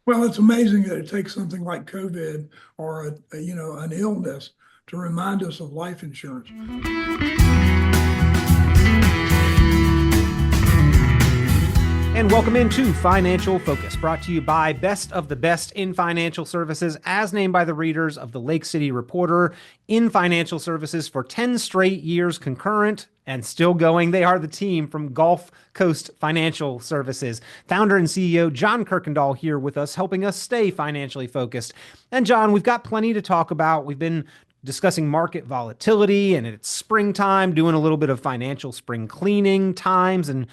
Well, it's amazing that it takes something like COVID or an illness to remind us of life insurance. And welcome into Financial Focus, brought to you by Best of the Best in Financial Services, as named by the readers of the Lake City Reporter in financial services for 10 straight years concurrent and still going. They are the team from Gulf Coast Financial Services. Founder and CEO John Kuykendall here with us, helping us stay financially focused. And John, we've got plenty to talk about. We've been discussing market volatility, and it's springtime, doing a little bit of financial spring cleaning times and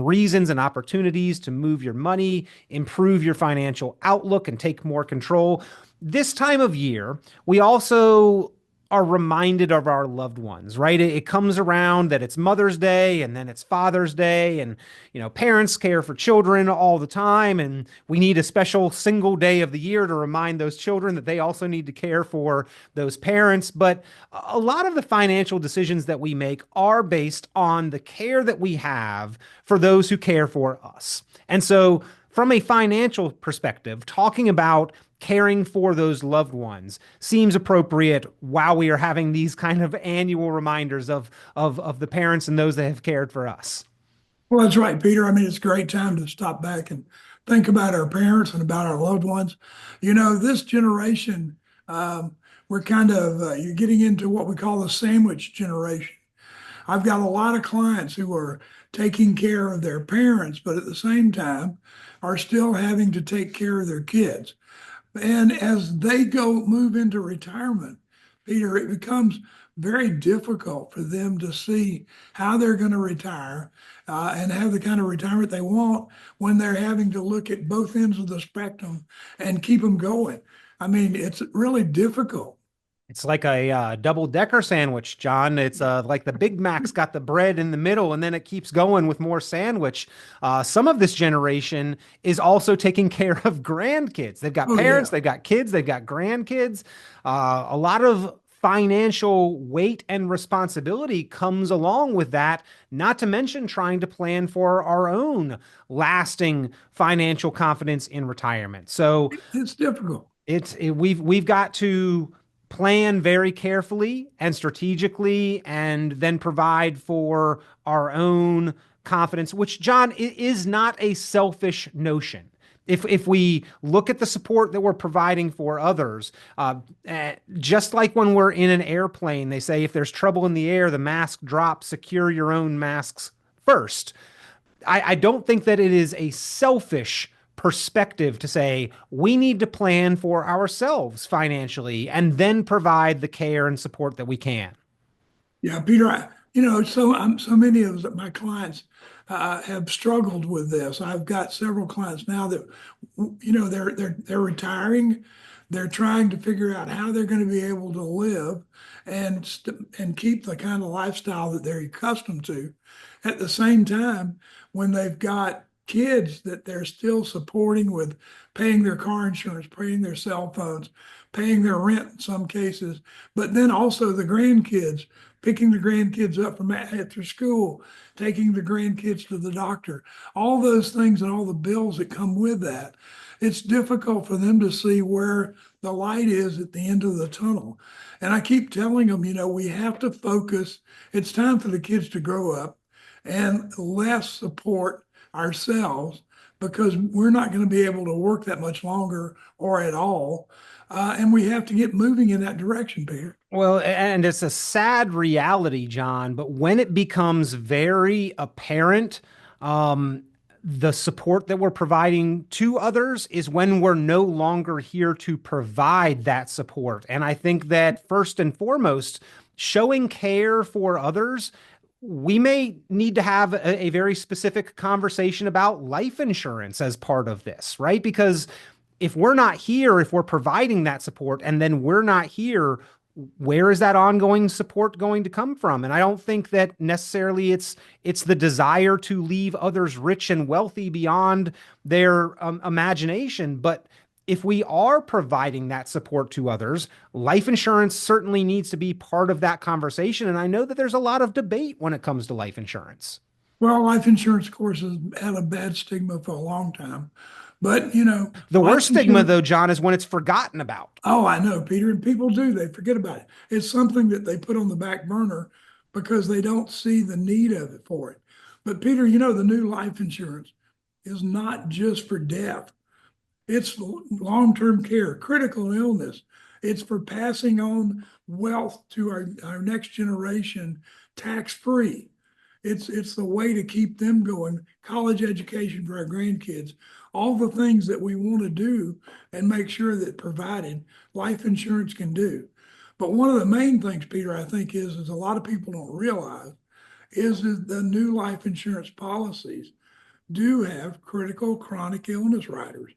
reasons and opportunities to move your money, improve your financial outlook, and take more control. This time of year, we also are reminded of our loved ones, right? It comes around that it's Mother's Day and then it's Father's Day, and parents care for children all the time, and we need a special single day of the year to remind those children that they also need to care for those parents. But a lot of the financial decisions that we make are based on the care that we have for those who care for us. And so from a financial perspective, talking about caring for those loved ones seems appropriate while we are having these kind of annual reminders of the parents and those that have cared for us. Well, that's right, Peter. I mean, it's a great time to stop back and think about our parents and about our loved ones. This generation, we're kind of, you're getting into what we call the sandwich generation. I've got a lot of clients who are taking care of their parents, but at the same time are still having to take care of their kids. And as they move into retirement, Peter, it becomes very difficult for them to see how they're going to retire and have the kind of retirement they want when they're having to look at both ends of the spectrum and keep them going. I mean, it's really difficult. It's like a double-decker sandwich, John. It's like the Big Mac's got the bread in the middle, and then it keeps going with more sandwich. Some of this generation is also taking care of grandkids. They've got Oh, parents, yeah. they've got kids, they've got grandkids. A lot of financial weight and responsibility comes along with that, not to mention trying to plan for our own lasting financial confidence in retirement. So It's difficult. we've got to plan very carefully and strategically, and then provide for our own confidence, which, John, is not a selfish notion. If we look at the support that we're providing for others, just like when we're in an airplane, they say if there's trouble in the air, the mask drops, secure your own masks first. I don't think that it is a selfish perspective to say we need to plan for ourselves financially and then provide the care and support that we can. Yeah, Peter, so many of my clients have struggled with this. I've got several clients now that, they're retiring. They're trying to figure out how they're going to be able to live and keep the kind of lifestyle that they're accustomed to. At the same time, when they've got kids that they're still supporting with paying their car insurance, paying their cell phones, paying their rent in some cases, but then also the grandkids, picking the grandkids up from after school, taking the grandkids to the doctor, all those things and all the bills that come with that. It's difficult for them to see where the light is at the end of the tunnel. And I keep telling them, we have to focus. It's time for the kids to grow up and less support ourselves because we're not going to be able to work that much longer or at all. And we have to get moving in that direction, Peter. Well, and it's a sad reality, John, but when it becomes very apparent, the support that we're providing to others is when we're no longer here to provide that support. And I think that first and foremost, showing care for others, we may need to have a very specific conversation about life insurance as part of this, right? Because if we're not here, if we're providing that support and then we're not here, where is that ongoing support going to come from? And I don't think that necessarily it's the desire to leave others rich and wealthy beyond their imagination. But if we are providing that support to others, life insurance certainly needs to be part of that conversation. And I know that there's a lot of debate when it comes to life insurance. Well, life insurance, of course, has had a bad stigma for a long time. But, The life worst stigma, insurance. though, John, is when it's forgotten about. Oh, I know, Peter, and people do. They forget about it. It's something that they put on the back burner because they don't see the need of it for it. But Peter, the new life insurance is not just for death. It's long-term care, critical illness. It's for passing on wealth to our next generation tax-free. It's the way to keep them going, college education for our grandkids, all the things that we want to do and make sure that provided life insurance can do. But one of the main things, Peter, I think is a lot of people don't realize is that the new life insurance policies do have critical chronic illness riders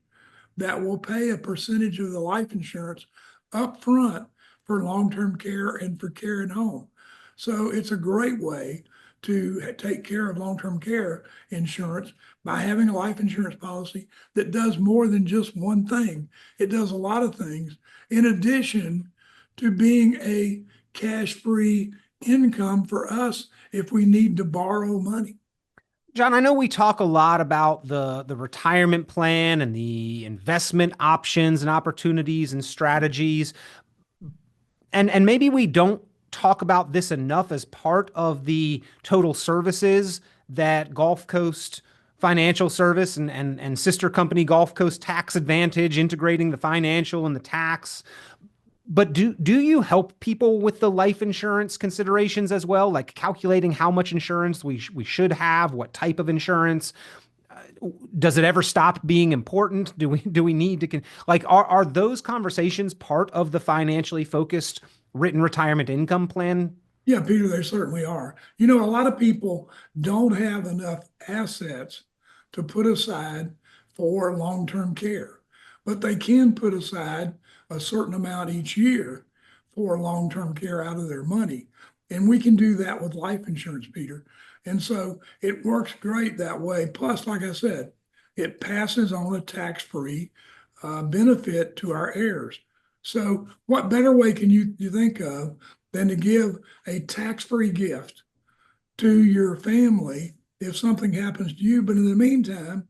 that will pay a percentage of the life insurance up front for long-term care and for care at home. So it's a great way to take care of long-term care insurance by having a life insurance policy that does more than just one thing. It does a lot of things in addition to being a cash-free income for us if we need to borrow money. John, I know we talk a lot about the retirement plan and the investment options and opportunities and strategies, and maybe we don't talk about this enough as part of the total services that Gulf Coast Financial Service and sister company Gulf Coast Tax Advantage, integrating the financial and the tax. But do you help people with the life insurance considerations as well, like calculating how much insurance we should have, what type of insurance? Does it ever stop being important? Do we need to like are those conversations part of the financially focused written retirement income plan? Yeah, Peter, they certainly are. A lot of people don't have enough assets to put aside for long-term care, but they can put aside a certain amount each year for long-term care out of their money. And we can do that with life insurance, Peter. And so it works great that way. Plus, like I said, it passes on a tax-free benefit to our heirs. So what better way can you think of than to give a tax-free gift to your family if something happens to you? But in the meantime,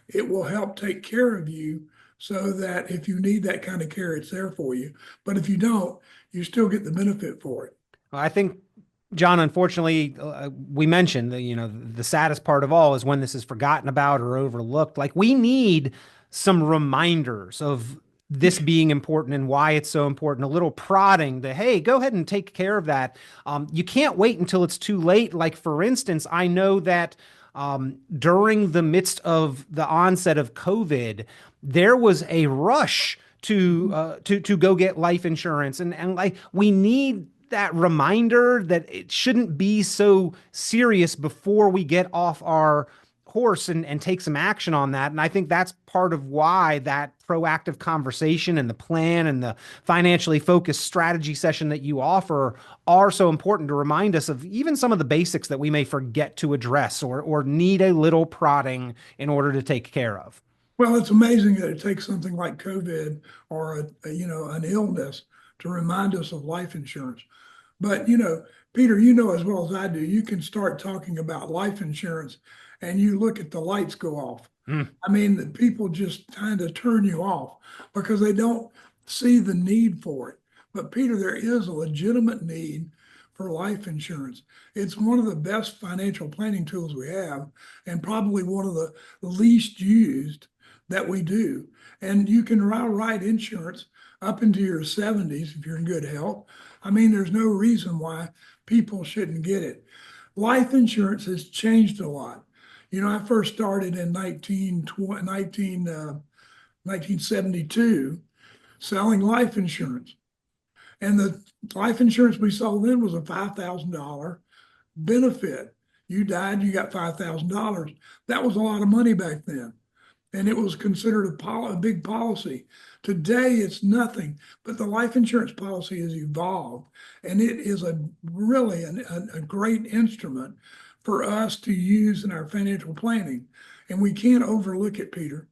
it will help take care of you so that if you need that kind of care, it's there for you. But if you don't, you still get the benefit for it. Well, I think, John, unfortunately, we mentioned that, the saddest part of all is when this is forgotten about or overlooked. Like, we need some reminders of this being important and why it's so important, a little prodding to, hey, go ahead and take care of that. You can't wait until it's too late. Like, for instance, I know that during the midst of the onset of COVID, there was a rush to go get life insurance, and like we need that reminder that it shouldn't be so serious before we get off our horse and take some action on that. And I think that's part of why that proactive conversation and the plan and the financially focused strategy session that you offer are so important to remind us of even some of the basics that we may forget to address or need a little prodding in order to take care of. Well, it's amazing that it takes something like COVID or an illness to remind us of life insurance. But Peter, as well as I do, you can start talking about life insurance and you look at the lights go off. Mm. I mean, the people just kind of turn you off because they don't see the need for it. But Peter, there is a legitimate need for life insurance. It's one of the best financial planning tools we have, and probably one of the least used that we do. And you can write insurance up into your 70s if you're in good health. I mean, there's no reason why people shouldn't get it. Life insurance has changed a lot. I first started in 1972 selling life insurance. And the life insurance we sold then was a $5,000 benefit. You died, you got $5,000. That was a lot of money back then. And it was considered a big policy. Today, it's nothing, but the life insurance policy has evolved, and it is really a great instrument for us to use in our financial planning. And we can't overlook it, Peter.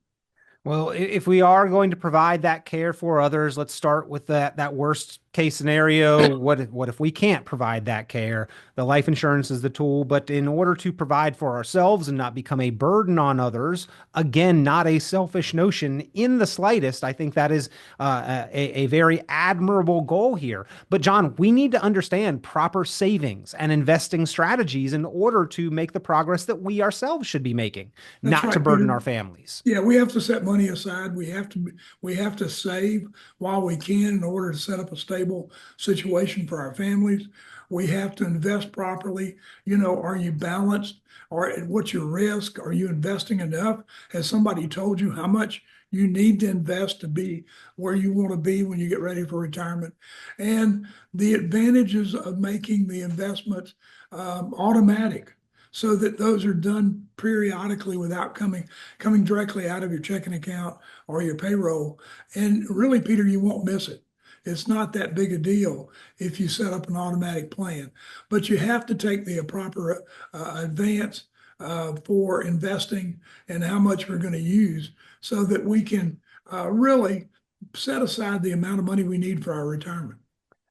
Well, if we are going to provide that care for others, let's start with that worst case scenario. What if we can't provide that care? The life insurance is the tool, but in order to provide for ourselves and not become a burden on others, again, not a selfish notion in the slightest. I think that is a very admirable goal here. But John, we need to understand proper savings and investing strategies in order to make the progress that we ourselves should be making, That's not to right, burden Peter. our families. Yeah, we have to set money aside. We have to save while we can in order to set up a stable situation for our families. We have to invest properly. Are you balanced? Or what's your risk? Are you investing enough? Has somebody told you how much you need to invest to be where you want to be when you get ready for retirement? And the advantages of making the investments automatic so that those are done periodically without coming directly out of your checking account or your payroll. And really, Peter, you won't miss it. It's not that big a deal if you set up an automatic plan, but you have to take the proper advance for investing and how much we're going to use so that we can really set aside the amount of money we need for our retirement.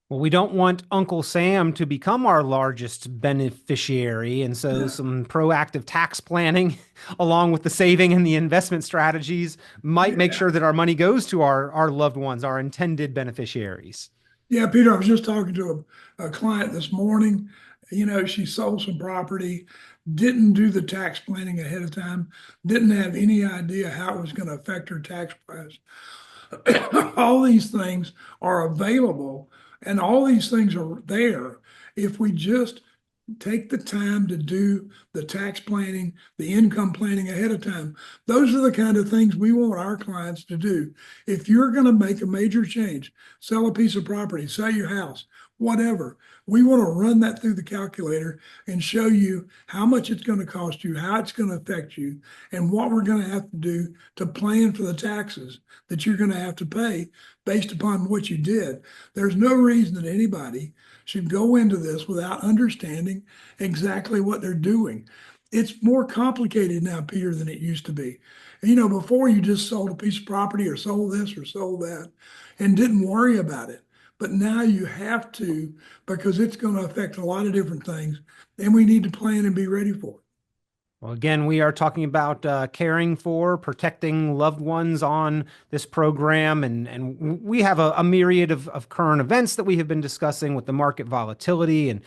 Well, we don't want Uncle Sam to become our largest beneficiary. And so Yeah. some proactive tax planning, along with the saving and the investment strategies, might make Yeah. sure that our money goes to our loved ones, our intended beneficiaries. Yeah, Peter, I was just talking to a client this morning. She sold some property, didn't do the tax planning ahead of time, didn't have any idea how it was going to affect her tax price. All these things are available and all these things are there if we just take the time to do the tax planning, the income planning ahead of time. Those are the kind of things we want our clients to do. If you're going to make a major change, sell a piece of property, sell your house, whatever, we want to run that through the calculator and show you how much it's going to cost you, how it's going to affect you, and what we're going to have to do to plan for the taxes that you're going to have to pay based upon what you did. There's no reason that anybody should go into this without understanding exactly what they're doing. It's more complicated now, Peter, than it used to be. Before you just sold a piece of property or sold this or sold that and didn't worry about it. But now you have to because it's going to affect a lot of different things and we need to plan and be ready for it. Well, again, we are talking about caring for, protecting loved ones on this program. And we have a myriad of current events that we have been discussing with the market volatility and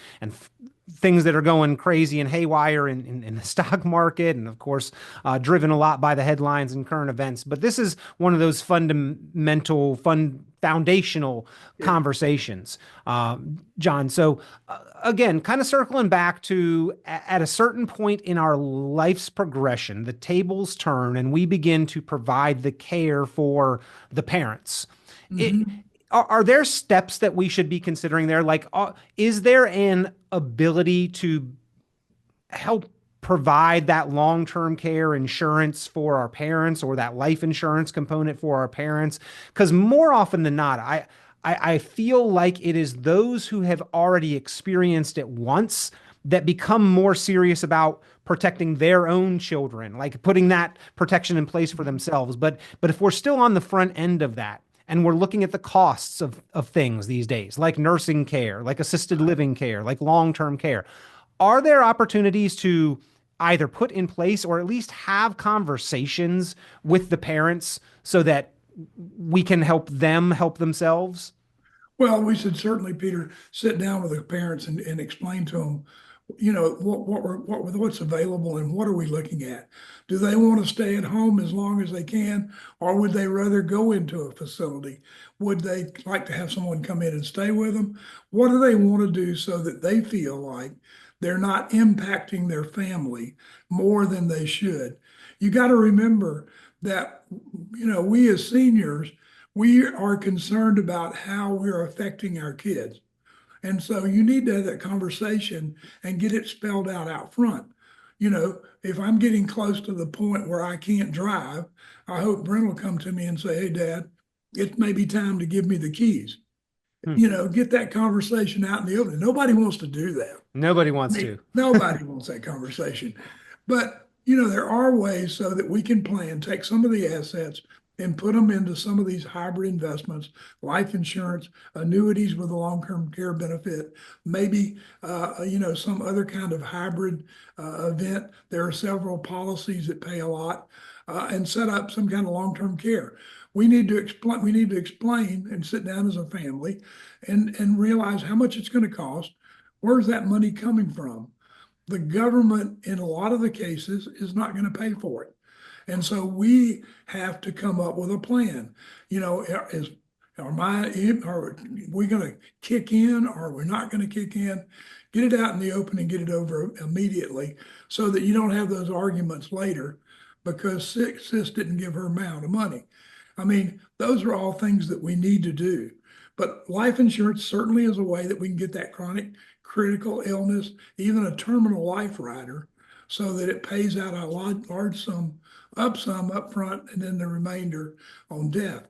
things that are going crazy and haywire in the stock market. And of course, driven a lot by the headlines and current events. But this is one of those foundational Yeah. conversations, John. So again, kind of circling back to at a certain point in our life's progression, the tables turn and we begin to provide the care for the parents. It, Mhm. are there steps that we should be considering there? Like, is there an ability to help provide that long-term care insurance for our parents or that life insurance component for our parents? Because more often than not, I feel like it is those who have already experienced it once that become more serious about protecting their own children, like putting that protection in place for themselves. But if we're still on the front end of that, and we're looking at the costs of things these days, like nursing care, like assisted living care, like long-term care, are there opportunities to either put in place or at least have conversations with the parents so that we can help them help themselves? Well, we should certainly, Peter, sit down with the parents and explain to them, what's available and what are we looking at? Do they want to stay at home as long as they can, or would they rather go into a facility? Would they like to have someone come in and stay with them? What do they want to do so that they feel like they're not impacting their family more than they should? You got to remember that, we as seniors, we are concerned about how we're affecting our kids. And so you need to have that conversation and get it spelled out front. If I'm getting close to the point where I can't drive, I hope Brent will come to me and say, "Hey, Dad, it may be time to give me the keys." Hmm. Get that conversation out in the open. Nobody wants to do that. Nobody I wants mean, to. nobody wants that conversation. But there are ways so that we can plan, take some of the assets and put them into some of these hybrid investments, life insurance, annuities with a long-term care benefit, maybe, some other kind of hybrid event. There are several policies that pay a lot, and set up some kind of long-term care. We need to explain and sit down as a family and realize how much it's going to cost. Where's that money coming from? The government, in a lot of the cases, is not going to pay for it. And so we have to come up with a plan. Are we going to kick in, or are we not going to kick in? Get it out in the open and get it over immediately so that you don't have those arguments later because sis didn't give her amount of money. I mean, those are all things that we need to do. But life insurance certainly is a way that we can get that chronic critical illness, even a terminal life rider, so that it pays out a large sum up front, and then the remainder on death.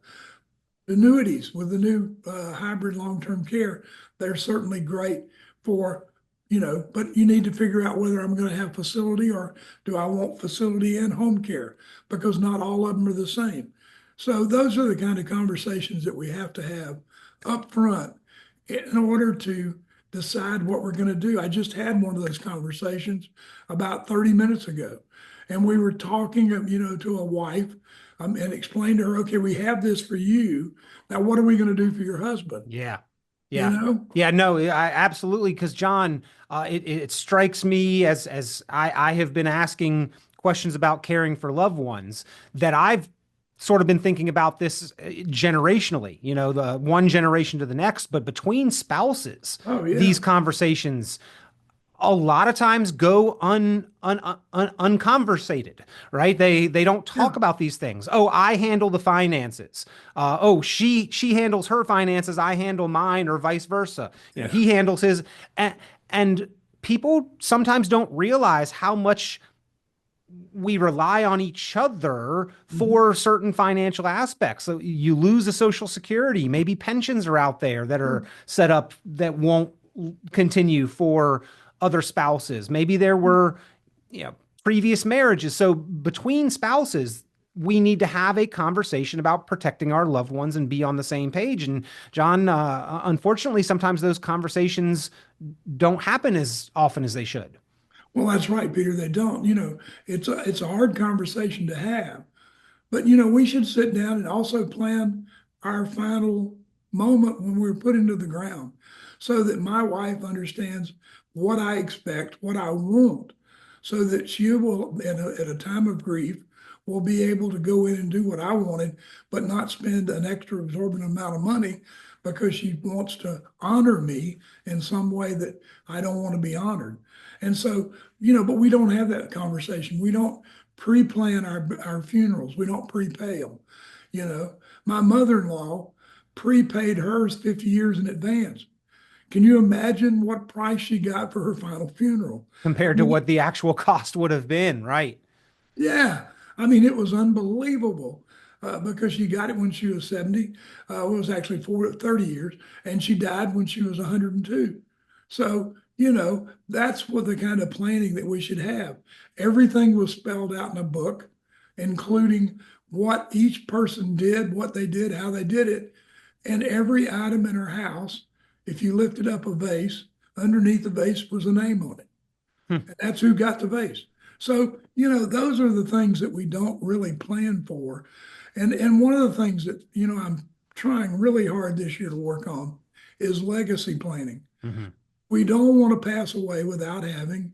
Annuities with the new hybrid long-term care, they're certainly great for, but you need to figure out whether I'm going to have facility or do I want facility and home care, because not all of them are the same. So those are the kind of conversations that we have to have up front in order to decide what we're going to do. I just had one of those conversations about 30 minutes ago. And we were talking, to a wife, and explained to her, okay, we have this for you. Now, what are we going to do for your husband? Yeah. You Yeah. know? Yeah, no, I absolutely. Because John, it strikes me as I have been asking questions about caring for loved ones, that I've sort of been thinking about this generationally, the one generation to the next, but between spouses, Oh, yeah. these conversations a lot of times go unconversated, right? They don't Yeah. talk about these things. Oh, I handle the finances. Oh, she handles her finances, I handle mine, or vice versa. Yeah. He handles his, and people sometimes don't realize how much we rely on each other Mhm. for certain financial aspects. So you lose a social security, maybe pensions are out there that are Sure. set up that won't continue for other spouses. Maybe there were, previous marriages. So between spouses, we need to have a conversation about protecting our loved ones and be on the same page. And John, unfortunately, sometimes those conversations don't happen as often as they should. Well, that's right, Peter. They don't. It's a hard conversation to have. But we should sit down and also plan our final moment when we're put into the ground so that my wife understands what I expect, what I want, so that she will, at a time of grief, will be able to go in and do what I wanted, but not spend an extra exorbitant amount of money because she wants to honor me in some way that I don't want to be honored. And so, but we don't have that conversation. We don't pre-plan our funerals. We don't prepay them. My mother-in-law prepaid hers 50 years in advance. Can you imagine what price she got for her final funeral? I Compared to mean, what the actual cost would have been, right? yeah, I mean, it was unbelievable because she got it when she was 70. It was actually 30 years, and she died when she was 102. So, that's what the kind of planning that we should have. Everything was spelled out in a book, including what each person did, what they did, how they did it, and every item in her house. If you lifted up a vase, underneath the vase was a name on it. Hmm. And that's who got the vase. So, those are the things that we don't really plan for. And one of the things that, I'm trying really hard this year to work on is legacy planning. Hmm. We don't want to pass away without having,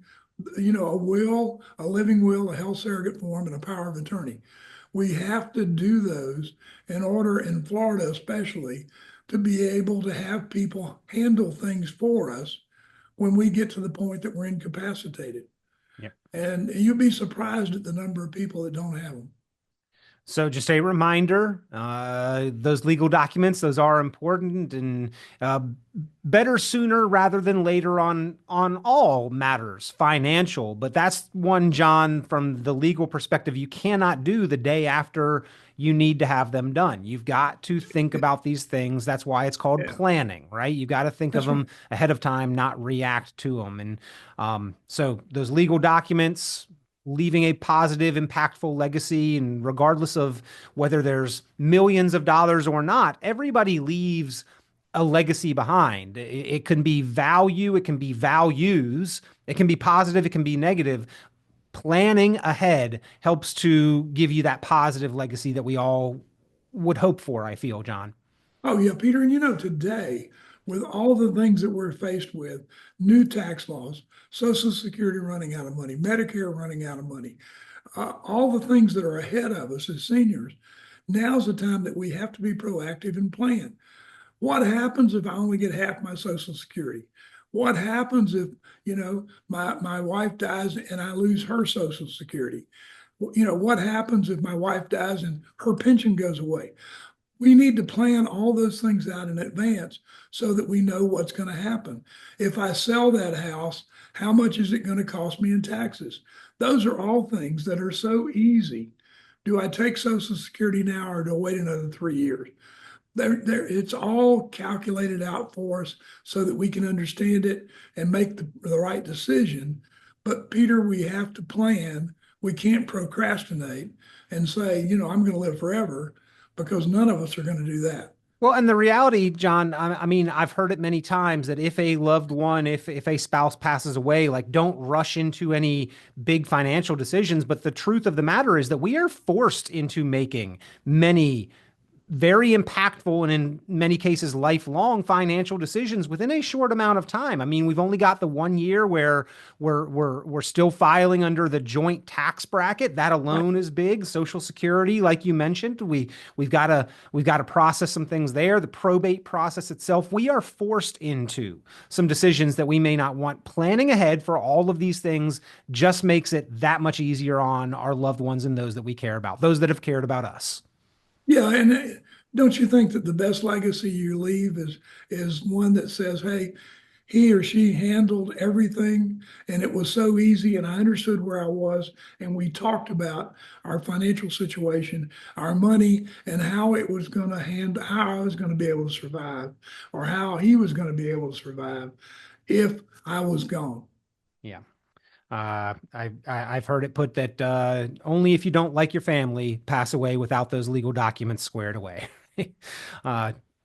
a will, a living will, a health surrogate form, and a power of attorney. We have to do those in order, in Florida especially, to be able to have people handle things for us when we get to the point that we're incapacitated. Yep. And you'll be surprised at the number of people that don't have them. So just a reminder, those legal documents, those are important, and uh, better sooner rather than later on all matters financial. But that's one, John, from the legal perspective, you cannot do the day after you need to have them done. You've got to think about these things. That's why it's called Yeah, planning, right? You got to think of that's right. them ahead of time, not react to them. And so those legal documents, leaving a positive, impactful legacy. And regardless of whether there's millions of dollars or not, everybody leaves a legacy behind. It can be value, it can be values, it can be positive, it can be negative. Planning ahead helps to give you that positive legacy that we all would hope for, I feel, John. Oh, yeah, Peter. And today, with all the things that we're faced with, new tax laws, Social Security running out of money, Medicare running out of money, all the things that are ahead of us as seniors, now's the time that we have to be proactive and plan. What happens if I only get half my Social Security? What happens if, my wife dies and I lose her Social Security? What happens if my wife dies and her pension goes away? We need to plan all those things out in advance so that we know what's going to happen. If I sell that house, how much is it going to cost me in taxes? Those are all things that are so easy. Do I take Social Security now or do I wait another 3 years? It's all calculated out for us so that we can understand it and make the right decision. But Peter, we have to plan. We can't procrastinate and say, I'm going to live forever, because none of us are going to do that. Well, and the reality, John, I mean, I've heard it many times that if a loved one, if a spouse passes away, like, don't rush into any big financial decisions. But the truth of the matter is that we are forced into making many very impactful and in many cases lifelong financial decisions within a short amount of time. I mean, we've only got the 1 year where we're still filing under the joint tax bracket. That alone is big. Social Security, like you mentioned, we've got to process some things there. The probate process itself, we are forced into some decisions that we may not want. Planning ahead for all of these things just makes it that much easier on our loved ones and those that we care about, those that have cared about us. Yeah, and don't you think that the best legacy you leave is one that says, hey, he or she handled everything and it was so easy and I understood where I was and we talked about our financial situation, our money, and how it was going to handle, how I was going to be able to survive, or how he was going to be able to survive if I was gone. Yeah. I've heard it put that only if you don't like your family pass away without those legal documents squared away.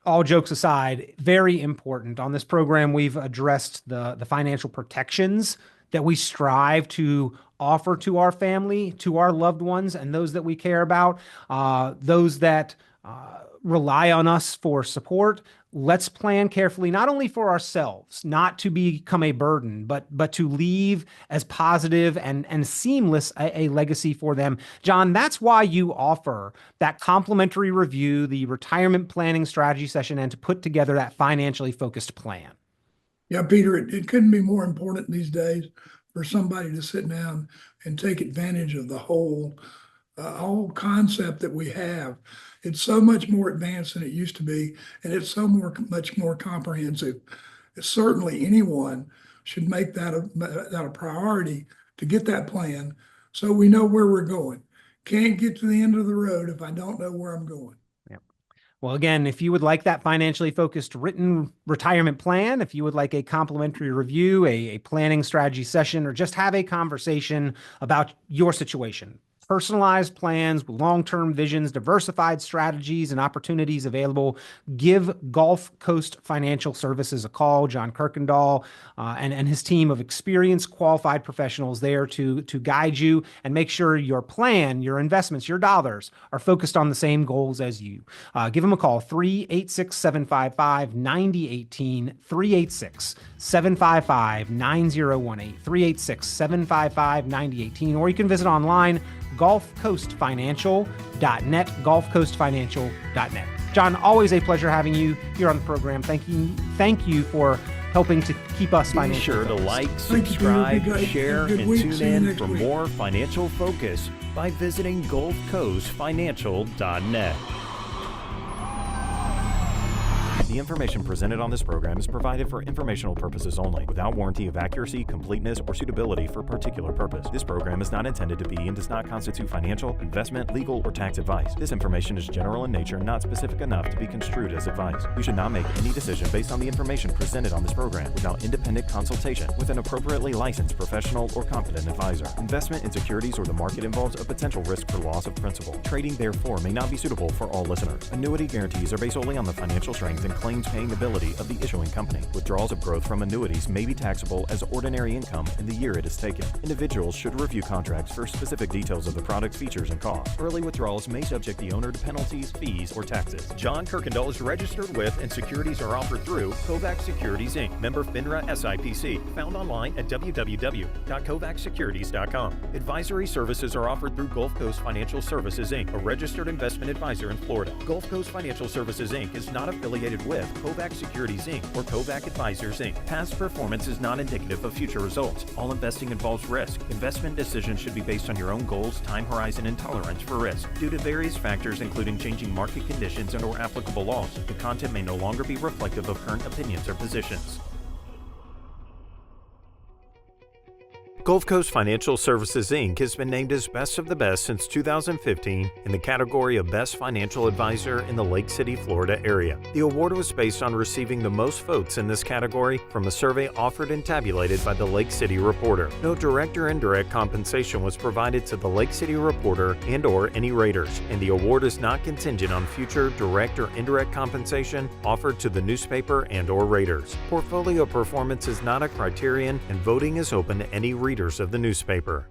All jokes aside, very important. On this program, we've addressed the financial protections that we strive to offer to our family, to our loved ones, and those that we care about, those that rely on us for support. Let's plan carefully, not only for ourselves, not to become a burden, but to leave as positive and seamless a legacy for them. John, that's why you offer that complimentary review, the retirement planning strategy session, and to put together that financially focused plan. Yeah, Peter, it couldn't be more important these days for somebody to sit down and take advantage of the whole concept that we have. It's so much more advanced than it used to be, and it's much more comprehensive. Certainly, anyone should make that a priority to get that plan, so we know where we're going. Can't get to the end of the road if I don't know where I'm going. Well, again, if you would like that financially focused written retirement plan, if you would like a complimentary review, a planning strategy session, or just have a conversation about your situation, personalized plans with long-term visions, diversified strategies, and opportunities available, give Gulf Coast Financial Services a call. John Kuykendall and his team of experienced, qualified professionals there to guide you and make sure your plan, your investments, your dollars are focused on the same goals as you. Give them a call, 386-755-9018, 386-755-9018, 386-755-9018, or you can visit online, GulfCoastFinancial.net, GulfCoastFinancial.net. John, always a pleasure having you here on the program. Thank you for helping to keep us financially focused. Be sure to like, subscribe, share, and tune in for more financial focus by visiting GulfCoastFinancial.net. The The information presented on this program is provided for informational purposes only, without warranty of accuracy, completeness, or suitability for a particular purpose. This program is not intended to be and does not constitute financial, investment, legal, or tax advice. This information is general in nature and not specific enough to be construed as advice. You should not make any decision based on the information presented on this program without independent consultation with an appropriately licensed professional or competent advisor. Investment in securities or the market involves a potential risk for loss of principal. Trading, therefore, may not be suitable for all listeners. Annuity guarantees are based solely on the financial strength and claims-paying ability of the issuing company. Withdrawals of growth from annuities may be taxable as ordinary income in the year it is taken. Individuals should review contracts for specific details of the product's features and costs. Early withdrawals may subject the owner to penalties, fees, or taxes. John Kuykendall is registered with and securities are offered through Kovac Securities Inc., member FINRA SIPC, found online at www.kovacsecurities.com. Advisory services are offered through GulfCoast Financial Services Inc., a registered investment advisor in Florida. GulfCoast Financial Services Inc. is not affiliated with Kovac Securities Inc. or Kovac Advisors Inc. Past performance is not indicative of future results. All investing involves risk. Investment decisions should be based on your own goals, time horizon, and tolerance for risk. Due to various factors including changing market conditions and/or applicable laws, the content may no longer be reflective of current opinions or positions. GulfCoast Financial Services Inc. has been named as Best of the Best since 2015 in the category of Best Financial Advisor in the Lake City, Florida area. The award was based on receiving the most votes in this category from a survey offered and tabulated by the Lake City Reporter. No direct or indirect compensation was provided to the Lake City Reporter and/or any raters, and the award is not contingent on future direct or indirect compensation offered to the newspaper and/or raters. Portfolio performance is not a criterion, and voting is open to any readers of the newspaper.